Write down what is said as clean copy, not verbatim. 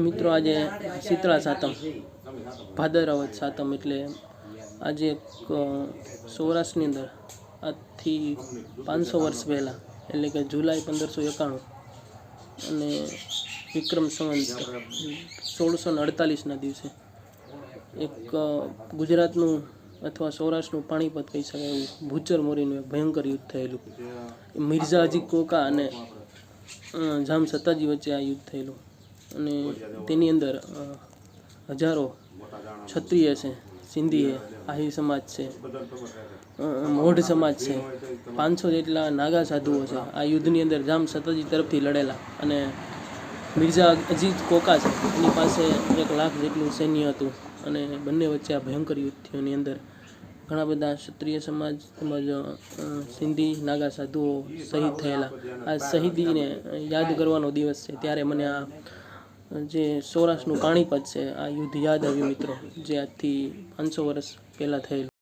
મિત્રો આજે શીતળા સાતમ ભાદરવદ સાતમ એટલે આજે એક સૌરાષ્ટ્રની અંદર આજથી 500 વર્ષ પહેલાં એટલે કે જુલાઈ 1591 અને વિક્રમ સંવંત 1648ના દિવસે એક ગુજરાતનું અથવા સૌરાષ્ટ્રનું પાણીપત કહી શકાય એવું ભૂચર મોરીનું એક ભયંકર યુદ્ધ થયેલું. મિર્ઝા અજી કોકા અને જામ સત્તાજી વચ્ચે આ યુદ્ધ થયેલું અને તેની અંદર હજારો ક્ષત્રિય છે, સિંધી છે, આહિર સમાજ છે, મોઢ સમાજ છે, 500 જેટલા નાગા સાધુઓ છે. આ યુદ્ધની અંદર જામ સત્તાજી તરફથી લડેલા અને મિર્ઝા અજીત કોકા છે એની પાસે 1 લાખ જેટલું સૈન્ય હતું અને બંને વચ્ચે આ ભયંકર યુદ્ધ થયું. એની અંદર ઘણા બધા ક્ષત્રિય સમાજ તેમજ સિંધી નાગા સાધુઓ શહીદ થયેલા. આ શહીદીને યાદ કરવાનો દિવસ છે ત્યારે મને આ જે સૌરાષ્ટ્રનું પાણીપત છે આ યુદ્ધ યાદ આવ્યું મિત્રો, જે આજથી 500 વર્ષ પહેલાં થયેલું.